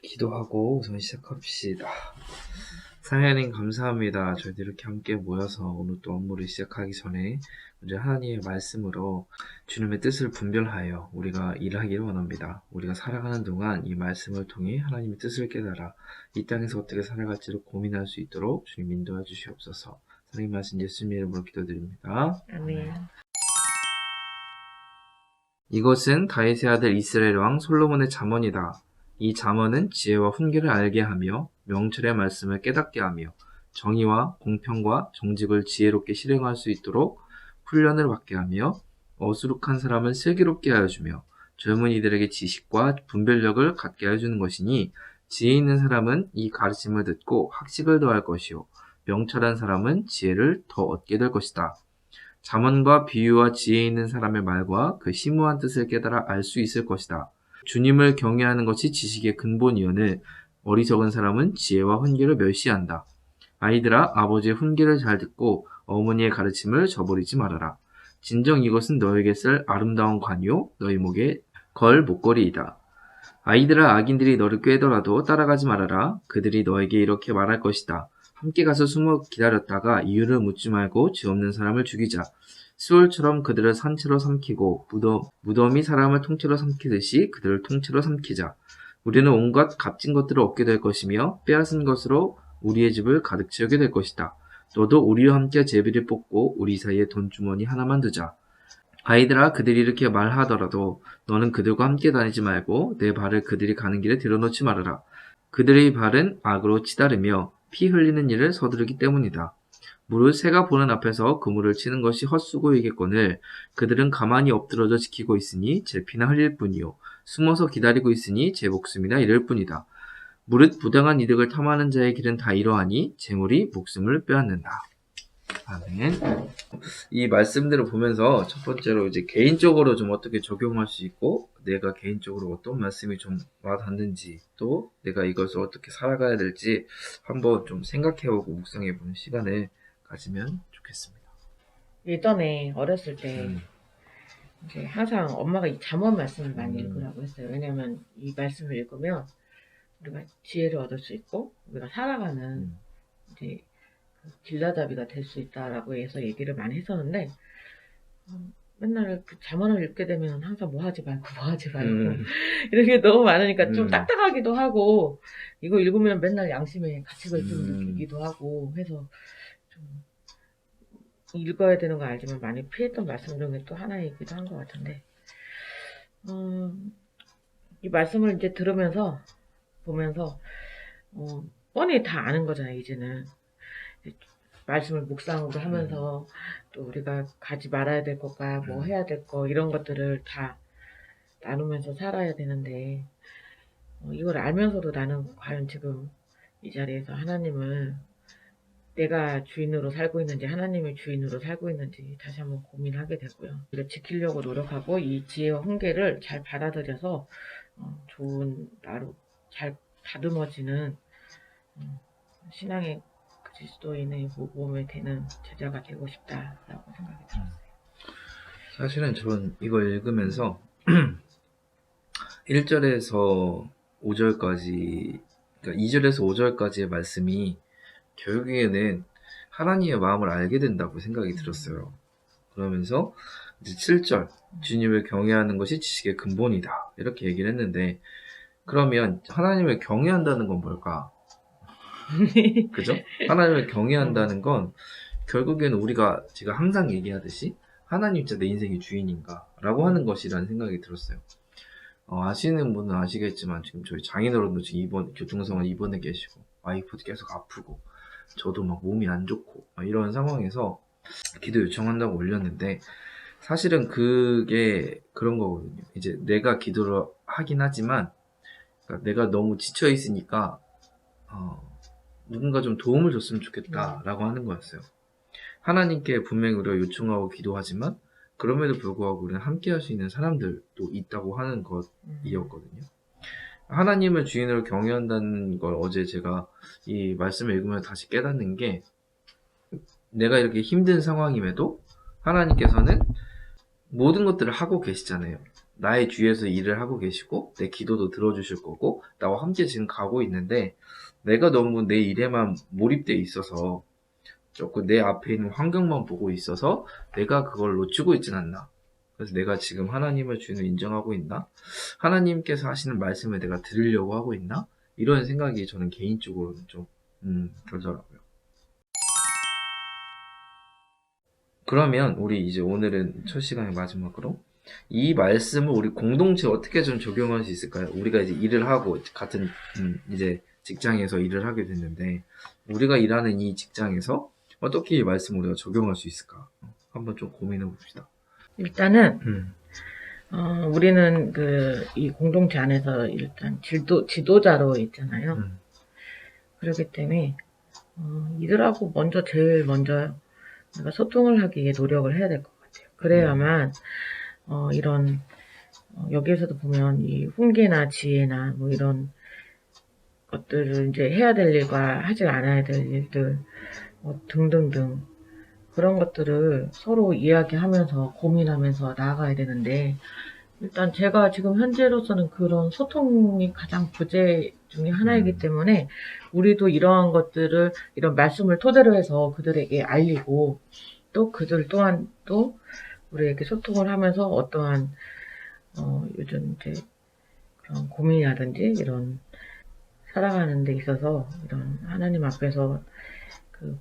기도하고 우선 시작합시다. 사랑하님 감사합니다. 저희들 이렇게 함께 모여서 오늘 또 업무를 시작하기 전에 먼저 하나님의 말씀으로 주님의 뜻을 분별하여 우리가 일하기를 원합니다. 우리가 살아가는 동안 이 말씀을 통해 하나님의 뜻을 깨달아 이 땅에서 어떻게 살아갈지를 고민할 수 있도록 주님 인도해 주시옵소서. 하나님 말씀 예수님의 이름으로 기도드립니다. 아멘. 이것은 다윗의 아들 이스라엘 왕 솔로몬의 잠언이다. 이 잠언은 지혜와 훈계를 알게 하며 명철의 말씀을 깨닫게 하며 정의와 공평과 정직을 지혜롭게 실행할 수 있도록 훈련을 받게 하며 어수룩한 사람을 슬기롭게 하여 주며 젊은이들에게 지식과 분별력을 갖게 하여 주는 것이니 지혜 있는 사람은 이 가르침을 듣고 학식을 더할 것이요 명철한 사람은 지혜를 더 얻게 될 것이다. 잠언과 비유와 지혜 있는 사람의 말과 그 심오한 뜻을 깨달아 알 수 있을 것이다. 주님을 경외하는 것이 지식의 근본이오늘 어리석은 사람은 지혜와 훈계를 멸시한다. 아이들아, 아버지의 훈계를 잘 듣고 어머니의 가르침을 저버리지 말아라. 진정 이것은 너에게 쓸 아름다운 관이요 너희 목에 걸 목걸이이다. 아이들아, 악인들이 너를 꾀더라도 따라가지 말아라. 그들이 너에게 이렇게 말할 것이다. 함께 가서 숨어 기다렸다가 이유를 묻지 말고 죄 없는 사람을 죽이자. 수월처럼 그들을 산채로 삼키고 무덤이 사람을 통째로 삼키듯이 그들을 통째로 삼키자. 우리는 온갖 값진 것들을 얻게 될 것이며 빼앗은 것으로 우리의 집을 가득 채우게 될 것이다. 너도 우리와 함께 제비를 뽑고 우리 사이에 돈주머니 하나만 두자. 아이들아, 그들이 이렇게 말하더라도 너는 그들과 함께 다니지 말고 내 발을 그들이 가는 길에 들여놓지 말아라. 그들의 발은 악으로 치다르며 피 흘리는 일을 서두르기 때문이다. 물을 새가 보는 앞에서 그물을 치는 것이 헛수고이겠거늘 그들은 가만히 엎드러져 지키고 있으니 제 피나 흘릴 뿐이요 숨어서 기다리고 있으니 제 목숨이나 잃을 뿐이다. 무릇 부당한 이득을 탐하는 자의 길은 다 이러하니 재물이 목숨을 빼앗는다. 아멘. 이 말씀들을 보면서 첫 번째로 이제 개인적으로 좀 어떻게 적용할 수 있고 내가 개인적으로 어떤 말씀이 좀 와닿는지 또 내가 이것을 어떻게 살아가야 될지 한번 좀 생각해보고 묵상해보는 시간을 가지면 좋겠습니다. 예전에 어렸을 때 이제 항상 엄마가 이 잠언 말씀을 많이 읽으라고 했어요. 왜냐면 이 말씀을 읽으면 우리가 지혜를 얻을 수 있고 우리가 살아가는 이제 길라잡이가 될 수 있다라고 해서 얘기를 많이 했었는데 맨날 그 잠언을 읽게 되면 항상 뭐 하지 말고 이렇게 너무 많으니까 좀 딱딱하기도 하고 이거 읽으면 맨날 양심에 가책을 좀 느끼기도 하고 해서 좀 읽어야 되는 거 알지만 많이 피했던 말씀 중에 또 하나이기도 한 것 같은데 이 말씀을 이제 들으면서 보면서 뻔히 다 아는 거잖아요. 이제는 말씀을 묵상으로 하면서 또 우리가 가지 말아야 될 것과 뭐 해야 될 거 이런 것들을 다 나누면서 살아야 되는데 이걸 알면서도 나는 과연 지금 이 자리에서 하나님을 내가 주인으로 살고 있는지 하나님의 주인으로 살고 있는지 다시 한번 고민하게 되고요. 이를 지키려고 노력하고 이 지혜와 훈계를 잘 받아들여서 좋은 나로 잘 다듬어지는 신앙의 그리스도인의 모범이 되는 제자가 되고 싶다라고 생각이 들었어요. 사실은 저는 이걸 읽으면서 1절에서 5절까지 그러니까 2절에서 5절까지의 말씀이 결국에는 하나님의 마음을 알게 된다고 생각이 들었어요. 그러면서 이제 7절 주님을 경외하는 것이 지식의 근본이다 이렇게 얘기를 했는데 그러면 하나님을 경외한다는 건 뭘까? 그죠? 하나님을 경외한다는 건 결국에는 우리가 제가 항상 얘기하듯이 하나님 진짜 내 인생의 주인인가? 라고 하는 것이라는 생각이 들었어요. 아시는 분은 아시겠지만 지금 저희 장인어른도 지금 교통상환 입원해 계시고 와이프도 계속 아프고 저도 막 몸이 안 좋고 이런 상황에서 기도 요청한다고 올렸는데 사실은 그게 그런 거거든요. 이제 내가 기도를 하긴 하지만 그러니까 내가 너무 지쳐 있으니까 누군가 좀 도움을 줬으면 좋겠다라고 하는 거였어요. 하나님께 분명히 우리가 요청하고 기도하지만 그럼에도 불구하고 우리는 함께 할 수 있는 사람들도 있다고 하는 것이었거든요. 하나님을 주인으로 경외한다는 걸 어제 제가 이 말씀을 읽으면서 다시 깨닫는 게 내가 이렇게 힘든 상황임에도 하나님께서는 모든 것들을 하고 계시잖아요. 나의 뒤에서 일을 하고 계시고 내 기도도 들어주실 거고 나와 함께 지금 가고 있는데 내가 너무 내 일에만 몰입돼 있어서 조금 내 앞에 있는 환경만 보고 있어서 내가 그걸 놓치고 있진 않나. 그래서 내가 지금 하나님을 주인을 인정하고 있나? 하나님께서 하시는 말씀을 내가 들으려고 하고 있나? 이런 생각이 저는 개인적으로는 좀 들더라고요. 그러면 우리 이제 오늘은 첫 시간의 마지막으로 이 말씀을 우리 공동체에 어떻게 좀 적용할 수 있을까요? 우리가 이제 일을 하고 같은 이제 직장에서 일을 하게 됐는데 우리가 일하는 이 직장에서 어떻게 이 말씀을 우리가 적용할 수 있을까? 한번 좀 고민해 봅시다. 일단은 우리는 이 공동체 안에서 일단 지도자로 있잖아요. 그렇기 때문에 이들하고 제일 먼저 내가 소통을 하기 위해 노력을 해야 될 것 같아요. 그래야만 여기에서도 보면 이 훈계나 지혜나 뭐 이런 것들을 이제 해야 될 일과 하지 않아야 될 일들 등등등 그런 것들을 서로 이야기하면서 고민하면서 나아가야 되는데 일단 제가 지금 현재로서는 그런 소통이 가장 부재 중에 하나이기 때문에 우리도 이러한 것들을 이런 말씀을 토대로 해서 그들에게 알리고 또 그들 또한 또 우리에게 소통을 하면서 어떠한 요즘 이제 그런 고민이라든지 이런 살아가는 데 있어서 이런 하나님 앞에서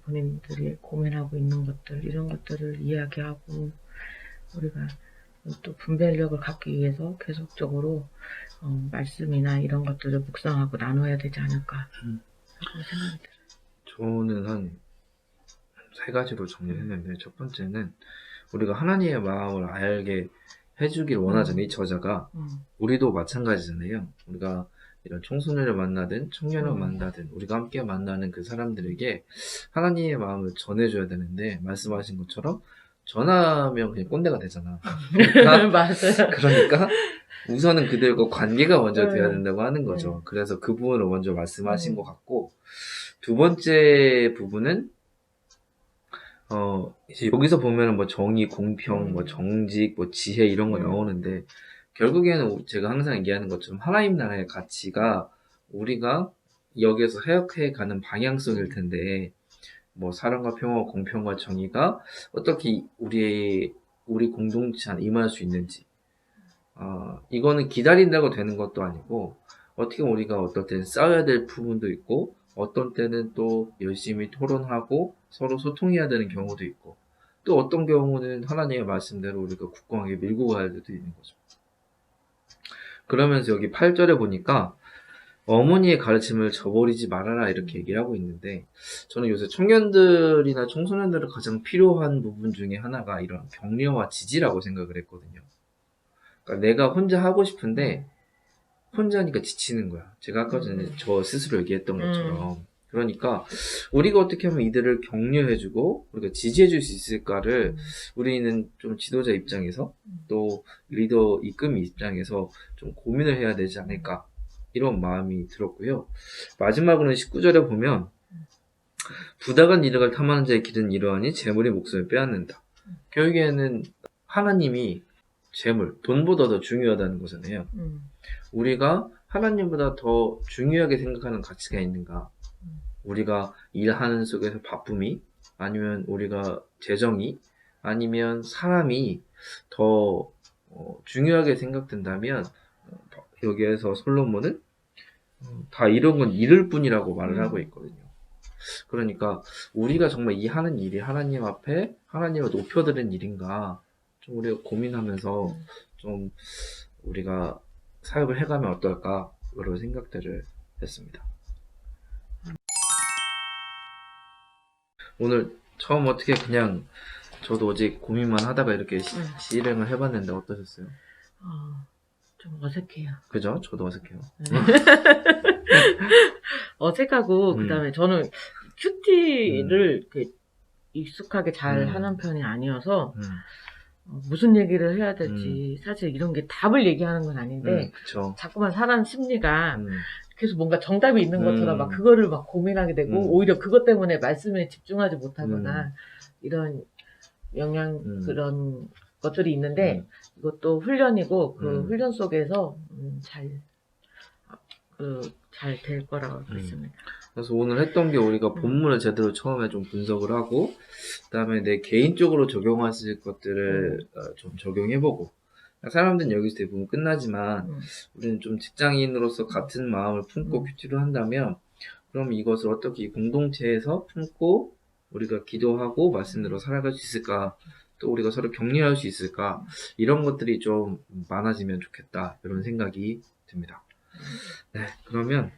본인들이 고민하고 있는 것들 이런 것들을 이야기하고 우리가 또 분별력을 갖기 위해서 계속적으로 말씀이나 이런 것들을 묵상하고 나눠야 되지 않을까 하고 생각이 들어요. 저는 한 3가지로 정리했는데 첫 번째는 우리가 하나님의 마음을 알게 해주길 원하잖아요. 이 저자가 우리도 마찬가지잖아요. 우리가 이런 청소년을 만나든 청년을 만나든 우리가 함께 만나는 그 사람들에게 하나님의 마음을 전해줘야 되는데 말씀하신 것처럼 전하면 그냥 꼰대가 되잖아. 그러니까, 맞아요. 그러니까 우선은 그들과 관계가 먼저 돼야 된다고 하는 거죠. 그래서 그 부분을 먼저 말씀하신 것 같고 두 번째 부분은 이제 여기서 보면은 뭐 정의, 공평, 뭐 정직, 뭐 지혜 이런 거 나오는데 결국에는 제가 항상 얘기하는 것처럼 하나님 나라의 가치가 우리가 여기에서 해석해 가는 방향성일 텐데 뭐 사랑과 평화와 공평과 정의가 어떻게 우리 공동체 안에 임할 수 있는지 이거는 기다린다고 되는 것도 아니고 어떻게 우리가 어떨 때는 싸워야 될 부분도 있고 어떤 때는 또 열심히 토론하고 서로 소통해야 되는 경우도 있고 또 어떤 경우는 하나님의 말씀대로 우리가 굳건하게 밀고 가야 될 때도 있는 거죠. 그러면서 여기 8절에 보니까 어머니의 가르침을 저버리지 말아라 이렇게 얘기를 하고 있는데 저는 요새 청년들이나 청소년들을 가장 필요한 부분 중에 하나가 이런 격려와 지지라고 생각을 했거든요. 그러니까 내가 혼자 하고 싶은데 혼자니까 지치는 거야. 제가 아까 전에 저 스스로 얘기했던 것처럼. 그러니까 우리가 어떻게 하면 이들을 격려해주고 우리가 지지해줄 수 있을까를 우리는 좀 지도자 입장에서 또 리더 이끌 입장에서 좀 고민을 해야 되지 않을까 이런 마음이 들었고요. 마지막으로는 19절에 보면 부당한 이득을 탐하는 자의 길은 이러하니 재물이 목숨을 빼앗는다. 결국에는 하나님이 재물, 돈보다 더 중요하다는 거잖아요. 우리가 하나님보다 더 중요하게 생각하는 가치가 있는가? 우리가 일하는 속에서 바쁨이 아니면 우리가 재정이 아니면 사람이 더 중요하게 생각된다면 여기에서 솔로몬은 다 이런 건 잃을 뿐이라고 말을 하고 있거든요. 그러니까 우리가 정말 이 하는 일이 하나님 앞에 하나님을 높여드리는 일인가 좀 우리가 고민하면서 좀 우리가 사역을 해가면 어떨까 그런 생각들을 했습니다. 오늘 처음 어떻게 그냥 저도 어제 고민만 하다가 이렇게 실행을 해봤는데 어떠셨어요? 좀 어색해요. 그죠? 저도 어색해요. 어색하고 그다음에 저는 큐티를 익숙하게 잘 하는 편이 아니어서 무슨 얘기를 해야 될지 사실 이런 게 답을 얘기하는 건 아닌데 자꾸만 사람 심리가 계속 뭔가 정답이 있는 것처럼 막 그거를 막 고민하게 되고 오히려 그것 때문에 말씀에 집중하지 못하거나 이런 그런 것들이 있는데 이것도 훈련이고 그 음. 훈련 속에서 잘 될 거라고 믿습니다. 그래서 오늘 했던 게 우리가 본문을 제대로 처음에 좀 분석을 하고, 그다음에 내 개인적으로 적용할 수 있을 것들을 좀 적용해보고. 사람들은 여기서 대부분 끝나지만 우리는 좀 직장인으로서 같은 마음을 품고 큐티를 한다면, 그럼 이것을 어떻게 이 공동체에서 품고 우리가 기도하고 말씀대로 살아갈 수 있을까? 또 우리가 서로 격려할 수 있을까? 이런 것들이 좀 많아지면 좋겠다. 이런 생각이 듭니다. 네, 그러면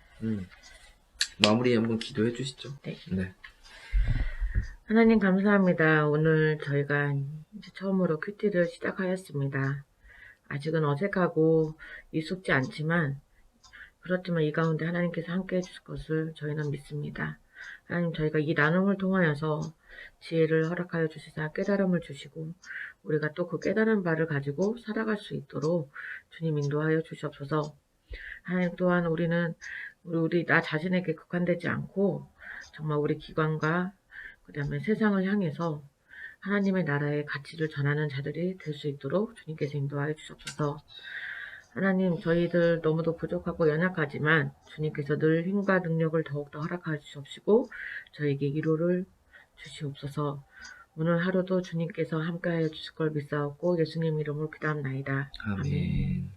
마무리 한번 기도해 주시죠. 네. 네. 하나님 감사합니다. 오늘 저희가 이제 처음으로 큐티를 시작하였습니다. 아직은 어색하고 익숙지 않지만 그렇지만 이 가운데 하나님께서 함께 해주실 것을 저희는 믿습니다. 하나님 저희가 이 나눔을 통하여서 지혜를 허락하여 주시사 깨달음을 주시고 우리가 또 그 깨달은 바를 가지고 살아갈 수 있도록 주님 인도하여 주시옵소서. 하나님 또한 우리는 우리 나 자신에게 국한되지 않고 정말 우리 기관과 그 다음에 세상을 향해서 하나님의 나라의 가치를 전하는 자들이 될 수 있도록 주님께서 인도하여 주시옵소서. 하나님 저희들 너무도 부족하고 연약하지만 주님께서 늘 힘과 능력을 더욱더 허락하여 주시옵시고 저에게 위로를 주시옵소서. 오늘 하루도 주님께서 함께하여 주실 걸 믿사옵고 예수님 이름으로 기도합나이다. 아멘.